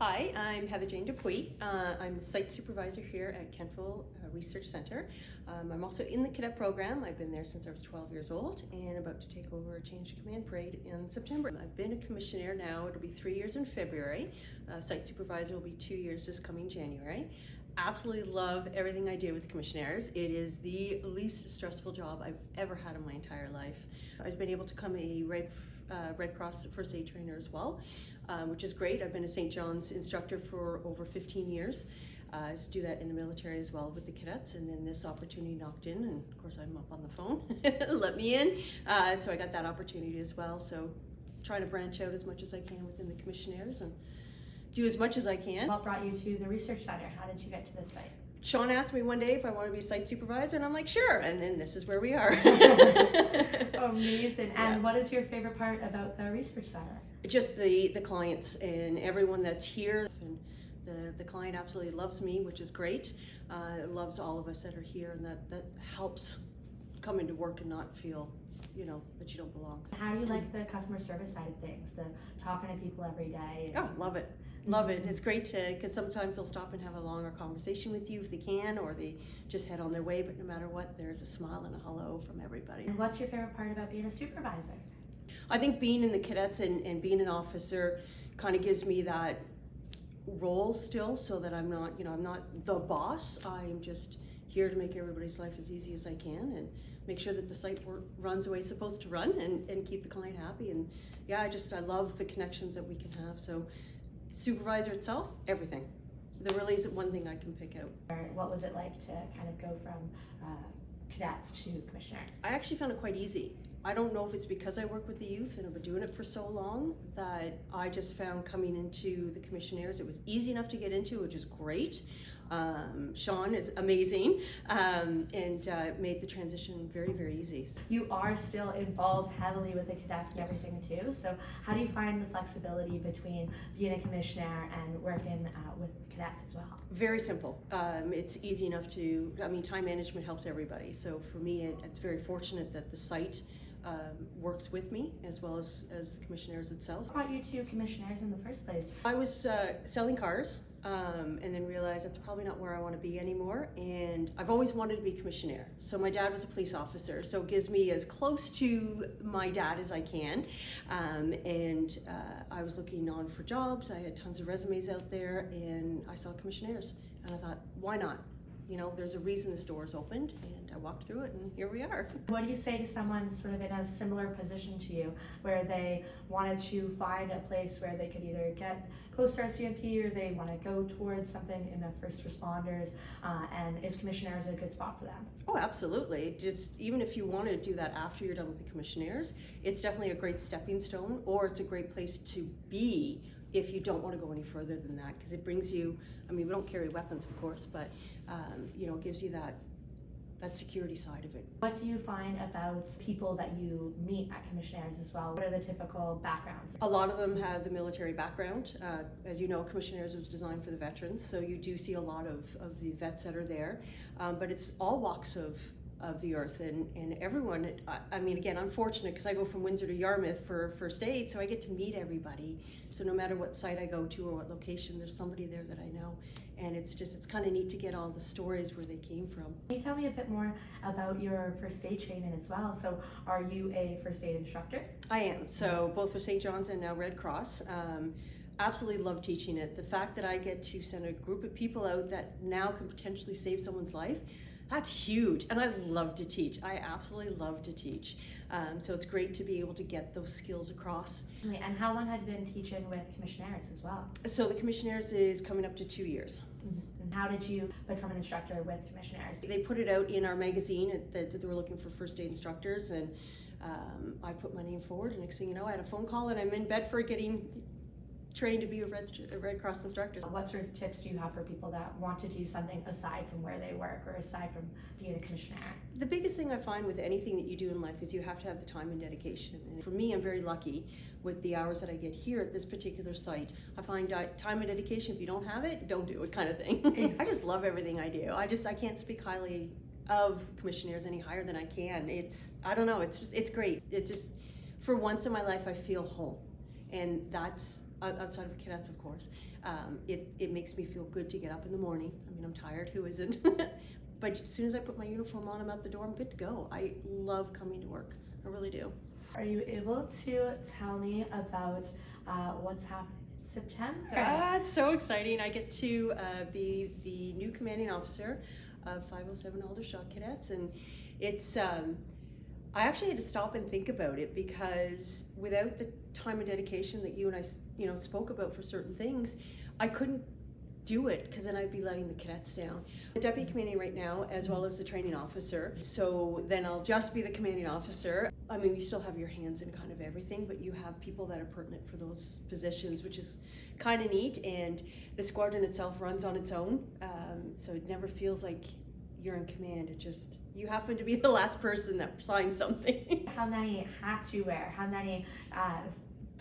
Hi, I'm Heather-Jane Dupuis. I'm the site supervisor here at Kentville Research Center. I'm also in the cadet program. I've been there since I was 12 years old and about to take over a change of command parade in September. I've been a commissionaire now. It'll be 3 years in February. Site supervisor will be 2 years this coming January. Absolutely love everything I do with Commissionaires. It is the least stressful job I've ever had in my entire life. I've been able to become a Red Cross first aid trainer as well, which is great. I've been a St. John's instructor for over 15 years. I used to do that in the military as well with the cadets, and then this opportunity knocked in, and of course I'm up on the phone, let me in. So I got that opportunity as well. So trying to branch out as much as I can within the Commissionaires and do as much as I can. What brought you to the research center? How did you get to this site? Sean asked me one day if I wanted to be a site supervisor, and I'm like, sure, and then this is where we are. Amazing. And what is your favorite part about the research center? Just the clients and everyone that's here. And the client absolutely loves me, which is great. Loves all of us that are here, and that helps come into work and not feel, that you don't belong. How do you like the customer service side of things, the talking to people every day? Oh, love it. Love it. It's great because sometimes they'll stop and have a longer conversation with you if they can, or they just head on their way, but no matter what, there's a smile and a hello from everybody. And what's your favorite part about being a supervisor? I think being in the cadets and being an officer kind of gives me that role still, so that I'm not, I'm not the boss. I'm just here to make everybody's life as easy as I can and make sure that the site runs the way it's supposed to run and keep the client happy. And yeah, I love the connections that we can have. So supervisor itself, everything. There really isn't one thing I can pick out. What was it like to kind of go from cadets to commissionaires? I actually found it quite easy. I don't know if it's because I work with the youth and I've been doing it for so long that I just found coming into the commissionaires, it was easy enough to get into, which is great. Sean is amazing and made the transition very, very easy. You are still involved heavily with the cadets and everything too, so how do you find the flexibility between being a commissionaire and working with cadets as well? Very simple. It's easy enough to, time management helps everybody, so for me it's very fortunate that the site works with me as well as the Commissionaires itself. What brought you to Commissionaires in the first place? I was selling cars and then realized that's probably not where I want to be anymore, and I've always wanted to be commissionaire. So my dad was a police officer, so it gives me as close to my dad as I can, and I was looking on for jobs. I had tons of resumes out there and I saw Commissionaires and I thought, why not? There's a reason this door's opened, and I walked through it, and here we are. What do you say to someone sort of in a similar position to you, where they wanted to find a place where they could either get close to RCMP or they want to go towards something in the first responders, and is Commissionaires a good spot for them? Oh, absolutely. Just even if you want to do that after you're done with the Commissionaires, it's definitely a great stepping stone, or it's a great place to be if you don't want to go any further than that, because it brings you, we don't carry weapons, of course, but it gives you that security side of it. What do you find about people that you meet at Commissionaires as well? What are the typical backgrounds? A lot of them have the military background. As you know, Commissionaires was designed for the veterans, so you do see a lot of the vets that are there, but it's all walks of the earth and everyone. Again, I'm fortunate because I go from Windsor to Yarmouth for first aid, so I get to meet everybody. So no matter what site I go to or what location, there's somebody there that I know, and it's kind of neat to get all the stories where they came from. Can you tell me a bit more about your first aid training as well? So are you a first aid instructor? I am, so both for St. John's and now Red Cross. Absolutely love teaching it. The fact that I get to send a group of people out that now can potentially save someone's life, that's huge, and I love to teach. I absolutely love to teach. So it's great to be able to get those skills across. And how long have you been teaching with Commissionaires as well? So the Commissionaires is coming up to 2 years. Mm-hmm. And how did you become an instructor with Commissionaires? They put it out in our magazine that they were looking for first aid instructors, and I put my name forward, and next thing you know, I had a phone call and I'm in Bedford getting trained to be a Red Cross instructor. What sort of tips do you have for people that want to do something aside from where they work or aside from being a commissionaire? The biggest thing I find with anything that you do in life is you have to have the time and dedication. And for me, I'm very lucky with the hours that I get here at this particular site. I find time and dedication, if you don't have it, don't do it kind of thing. I just love everything I do. I can't speak highly of Commissionaires any higher than I can. It's great. It's just, for once in my life, I feel home. And that's outside of cadets, of course. It makes me feel good to get up in the morning. I mean, I'm tired, who isn't? But as soon as I put my uniform on, I'm out the door, I'm good to go. I love coming to work, I really do. Are you able to tell me about what's happening in September? It's so exciting. I get to be the new commanding officer of 507 Aldershot Cadets, and it's I actually had to stop and think about it, because without the time and dedication that you and I spoke about for certain things, I couldn't do it, because then I'd be letting the cadets down. The deputy commanding right now, as well as the training officer, so then I'll just be the commanding officer. I mean, you still have your hands in kind of everything, but you have people that are pertinent for those positions, which is kind of neat, and the squadron itself runs on its own, so it never feels like you're in command. It just, you happen to be the last person that signs something. How many hats you wear, how many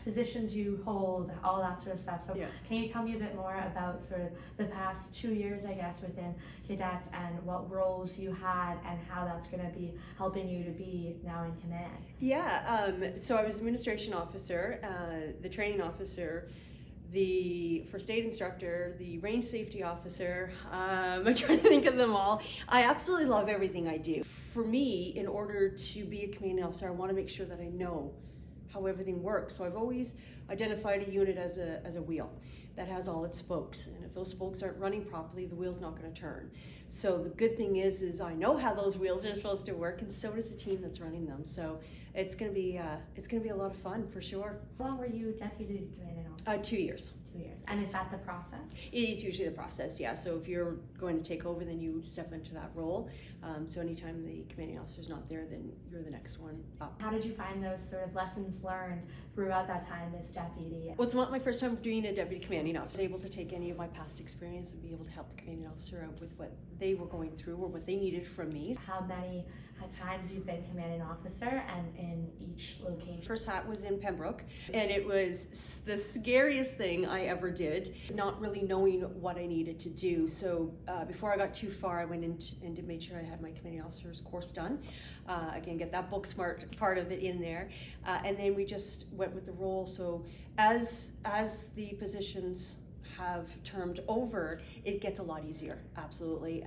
positions you hold, all that sort of stuff. So Can you tell me a bit more about sort of the past 2 years, I guess, within cadets, and what roles you had and how that's going to be helping you to be now in command? Yeah, so I was administration officer, the training officer, the first aid instructor, the range safety officer. I'm trying to think of them all. I absolutely love everything I do. For me, in order to be a commanding officer, I want to make sure that I know how everything works. So I've always identified a unit as a wheel that has all its spokes, and if those spokes aren't running properly, the wheel's not going to turn. So the good thing is I know how those wheels are supposed to work, and so does the team that's running them. So it's going to be a lot of fun for sure. How long were you deputy commanding officer? 2 years. 2 years. And is that the process? It is usually the process, yeah. So if you're going to take over, then you step into that role. So anytime the commanding officer's not there, then you're the next one up. How did you find those sort of lessons learned throughout that time as deputy? Well, it's not my first time doing a deputy commanding officer. I was able to take any of my past experience and be able to help the commanding officer out with what they were going through or what they needed from me. How many times you've been commanding officer, and in each location? First hat was in Pembroke, and it was the scariest thing I ever did, not really knowing what I needed to do. So before I got too far, I went in and made sure I had my commanding officer's course done. Again, get that book smart part of it in there, and then we just went with the role. So as the positions have termed over, it gets a lot easier, absolutely.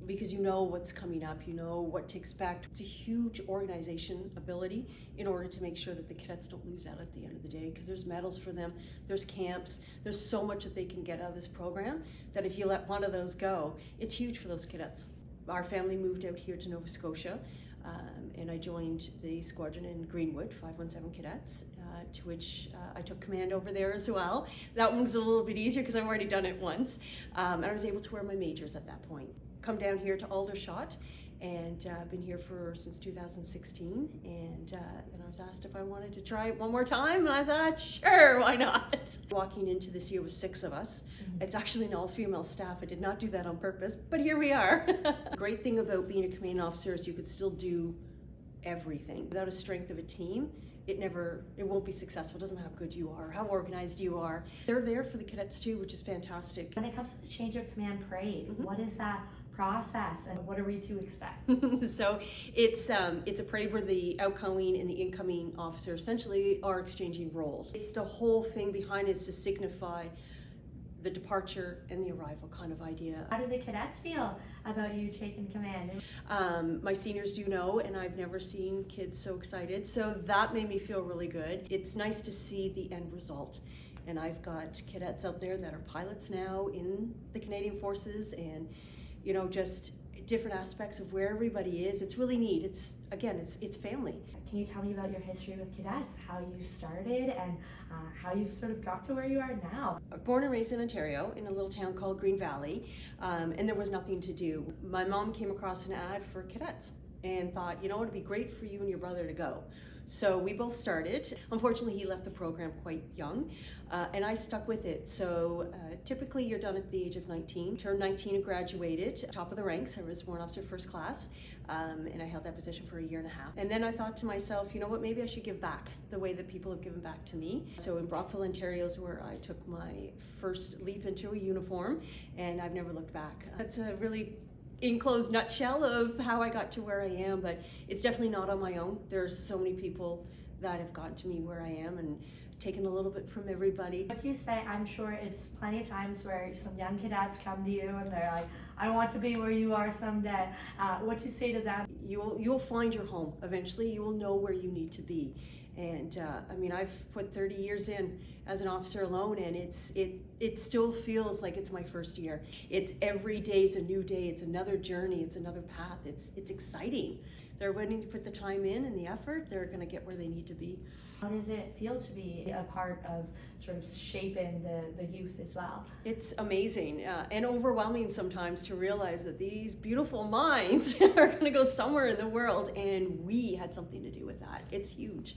Because you know what's coming up, you know what to expect. It's a huge organization ability in order to make sure that the cadets don't lose out at the end of the day, because there's medals for them, there's camps, there's so much that they can get out of this program that if you let one of those go, it's huge for those cadets. Our family moved out here to Nova Scotia, and I joined the squadron in Greenwood, 517 Cadets, to which I took command over there as well. That one was a little bit easier because I've already done it once, and I was able to wear my majors at that point. Come down here to Aldershot, and I've been here since 2016, and then I was asked if I wanted to try it one more time, and I thought, sure, why not? Walking into this year with 6 of us. It's actually an all-female staff. I did not do that on purpose, but here we are. The great thing about being a commanding officer is you could still do everything. Without a strength of a team, it won't be successful. It doesn't matter how good you are, how organized you are. They're there for the cadets too, which is fantastic. When it comes to the change of command parade, what is that process, and what are we to expect? So it's a parade where the outgoing and the incoming officer essentially are exchanging roles. It's the whole thing behind it is to signify the departure and the arrival kind of idea. How do the cadets feel about you taking command? My seniors do know, and I've never seen kids so excited, so that made me feel really good. It's nice to see the end result. And I've got cadets out there that are pilots now in the Canadian Forces, and just different aspects of where everybody is. It's really neat. It's family. Can you tell me about your history with cadets, how you started, and how you've sort of got to where you are now? Born and raised in Ontario, in a little town called Green Valley, and there was nothing to do. My mom came across an ad for cadets and thought, it'd be great for you and your brother to go. So we both started. Unfortunately, he left the program quite young, and I stuck with it. So typically you're done at the age of 19. Turned 19 and graduated, top of the ranks. I was Warrant Officer First Class, and I held that position for 1.5 years. And then I thought to myself, maybe I should give back the way that people have given back to me. So in Brockville, Ontario is where I took my first leap into a uniform, and I've never looked back. That's a really enclosed nutshell of how I got to where I am, but it's definitely not on my own. There's so many people that have gotten to me where I am, and taking a little bit from everybody. What do you say? I'm sure it's plenty of times where some young cadets come to you and they're like, I want to be where you are someday. What do you say to them? You'll find your home. Eventually you will know where you need to be. And I mean, I've put 30 years in as an officer alone, and it still feels like it's my first year. It's every day's a new day. It's another journey. It's another path. It's exciting. They're willing to put the time in and the effort. They're going to get where they need to be. How does it feel to be a part of sort of shaping the youth as well? It's amazing and overwhelming sometimes to realize that these beautiful minds are going to go somewhere in the world, and we had something to do with that. It's huge.